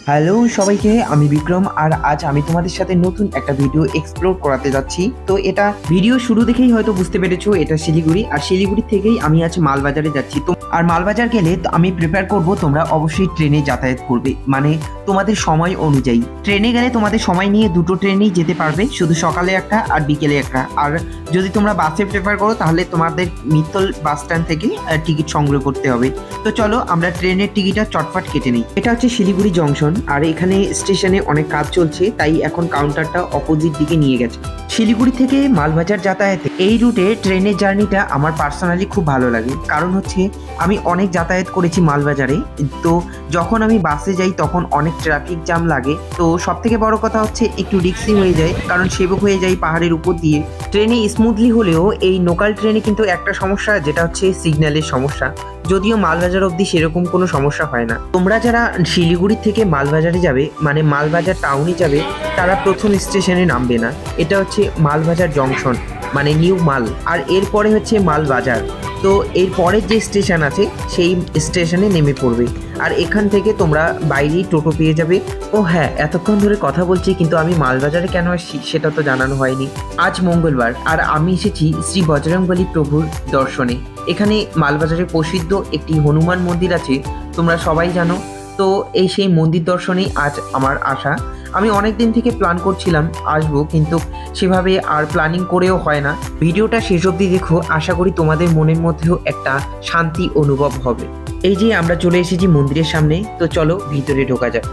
Hello সবাইকে, আমি বিক্রম। আর আজ আমি তোমাদের সাথে নতুন একটা ভিডিও এক্সপ্লোর করাতে যাচ্ছি। তো এটা ভিডিও শুরু দেখেই হয়তো বুঝতে পেরেছো এটা শিলিগুড়ি, আর শিলিগুড়ি থেকেই আমি আজ মালবাজারে যাচ্ছি। তো আর মালবাজার গেলে আমি প্রিপেয়ার করব তোমরা অবশ্যই ট্রেনে যাতায়াত করবে, মানে তোমাদের সময় অনুযায়ী। ট্রেনে গেলে তোমাদের সময় নিয়ে দুটো ট্রেনেই যেতে পারবে, শুধু সকালে একটা আর বিকেলে একটা। আর যদি তোমরা বাসে প্রেফার করো তাহলে তোমাদের মিত্তল বাস স্ট্যান্ড থেকে টিকিট সংগ্রহ করতে হবে। তো চলো আমরা ট্রেনের টিকিটটা চটপট কেটে নিই। এটা হচ্ছে শিলিগুড়ি জংশন, আর এখানে স্টেশনে অনেক কাজ চলছে, তাই এখন কাউন্টারটা অপোজিট দিকে নিয়ে গেছে। শিলিগুড়ি থেকে মালবাজার যাতায়াতে এই রুটে ট্রেনের জার্নিটা আমার পার্সোনালি খুব ভালো লাগে, কারণ হচ্ছে আমি অনেক যাতায়াত করেছি মালবাজারে। তো যখন আমি বাসে যাই তখন অনেক ট্রাফিক জ্যাম লাগে, তো সব থেকে বড় কথা হচ্ছে একটু রিস্কি হয়ে যায়, কারণ সেবক হয়ে যায় পাহাড়ের উপর দিয়ে। ট্রেনে স্মুথলি হলেও এই লোকাল ট্রেনে কিন্তু একটা সমস্যা, যেটা হচ্ছে সিগন্যালের সমস্যা। যদিও মালবাজার অবধি সেরকম কোনো সমস্যা হয় না। তোমরা যারা শিলিগুড়ি থেকে মালবাজারে যাবে, মানে মালবাজার টাউনে যাবে, তারা প্রথম স্টেশনে নামবে না। এটা হচ্ছে মালবাজার জংশন, মানে নিউ মাল। আর এরপরে হচ্ছে মালবাজার। তো এর পরের যে স্টেশন আছে সেই স্টেশনে নেমে পড়বে। আর এখান থেকে তোমরা বাইরেই টোটো পেয়ে যাবে। ও হ্যাঁ, এতক্ষণ ধরে কথা বলছি কিন্তু আমি মালবাজারে কেন আসছি সেটা তো জানানো হয়নি। আজ মঙ্গলবার, আর আমি এসেছি শ্রী বজরংবলী প্রভুর দর্শনে। এখানে মালবাজারে প্রসিদ্ধ একটি হনুমান মন্দির আছে, তোমরা সবাই জানো। তো এই সেই মন্দির দর্শনেই আজ আমার আসা। আমি অনেক দিন থেকে প্ল্যান করছিলাম আসবো, কিন্তু সেভাবে আর প্ল্যানিং করেও হয় না। ভিডিওটা শেষ অবধি দেখো, আশা করি তোমাদের মনের মধ্যেও একটা শান্তি অনুভব হবে। এই যে আমরা চলে এসেছি মন্দিরের সামনে, তো চলো ভিতরে ঢোকা যাক।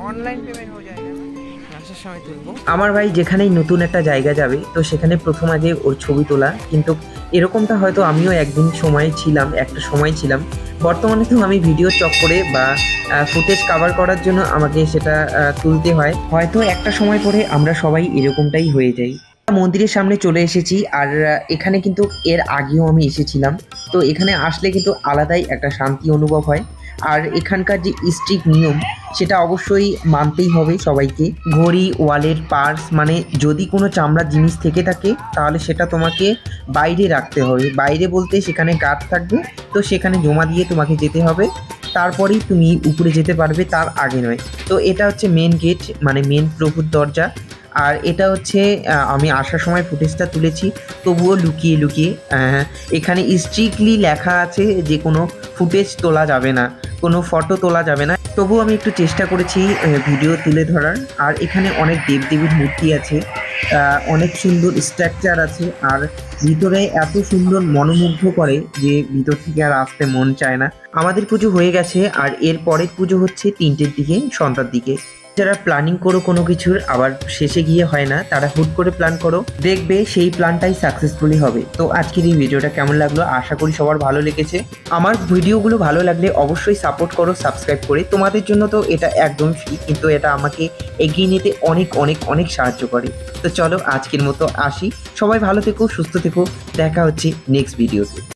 ऑनलाइन पेमेंट हो जाएगा ना, আসার সময় তুলবো। আমার ভাই যেখানেই নতুন একটা জায়গা যাবে, তো সেখানে প্রথম আগে ওর ছবি তোলা। কিন্তু এরকমটা হয়তো আমিও একদিন একটা সময় ছিলাম। বর্তমানে তো আমি ভিডিও চক্করে বা ফুটেজ কভার করার জন্য আমাকে সেটা তুলতে হয়। হয়তো একটা সময় পরে আমরা সবাই এরকমটাই হয়ে যাই। মন্দিরের সামনে চলে এসেছি, আর এখানে কিন্তু এর আগেও আমি এসেছিলাম। তো এখানে আসলে কিন্তু আলাদাই একটা শান্তি অনুভব হয়। আর এখানকার যে স্ট্রিক্ট নিয়ম, সেটা অবশ্যই মানতেই হবে সবাইকে। ঘড়ি, ওয়ালেট, পার্স, মানে যদি কোনো চামড়ার জিনিস থেকে থাকে তাহলে সেটা তোমাকে বাইরে রাখতে হবে। বাইরে বলতে সেখানে গার্ড থাকবে, তো সেখানে জমা দিয়ে তোমাকে যেতে হবে। তারপরেই তুমি উপরে যেতে পারবে, তার আগে নয়। তো এটা হচ্ছে মেন গেট, মানে মেন প্রভুর দরজা। আর এটা হচ্ছে আমি আসার সময় ফুটেজটা তুলেছি, তবুও লুকিয়ে লুকিয়ে। এখানে স্ট্রিক্টলি লেখা আছে যে কোনো ফুটেজ তোলা যাবে না, কোনো ফটো তোলা যাবে না। তবুও আমি একটু চেষ্টা করেছি ভিডিও তুলে ধরার। আর এখানে অনেক দেবদেবীর মূর্তি আছে, অনেক সুন্দর স্ট্রাকচার আছে। আর ভিতরে এত সুন্দর মনোমুগ্ধ করে যে ভিতর থেকে আর আসতে মন চায় না। আমাদের পুজো হয়ে গেছে, আর এর পরের পুজো হচ্ছে 3টের দিকে, সন্ধ্যার দিকে। যারা প্ল্যানিং করো কোনো কিছুর, আবার শেষে গিয়ে হয় না, তারা হুট করে প্ল্যান করো, দেখবে সেই প্ল্যানটাই সাকসেসফুলি হবে। তো আজকের এই ভিডিওটা কেমন লাগলো, আশা করি সবার ভালো লেগেছে। আমার ভিডিওগুলো ভালো লাগলে অবশ্যই সাপোর্ট করো সাবস্ক্রাইব করে। তোমাদের জন্য তো এটা একদম ফ্রি, কিন্তু এটা আমাকে এগিয়ে নিতে অনেক অনেক অনেক সাহায্য করে। তো চলো আজকের মতো আসি। সবাই ভালো থেকো, সুস্থ থেকো। দেখা হচ্ছে নেক্সট ভিডিওতে।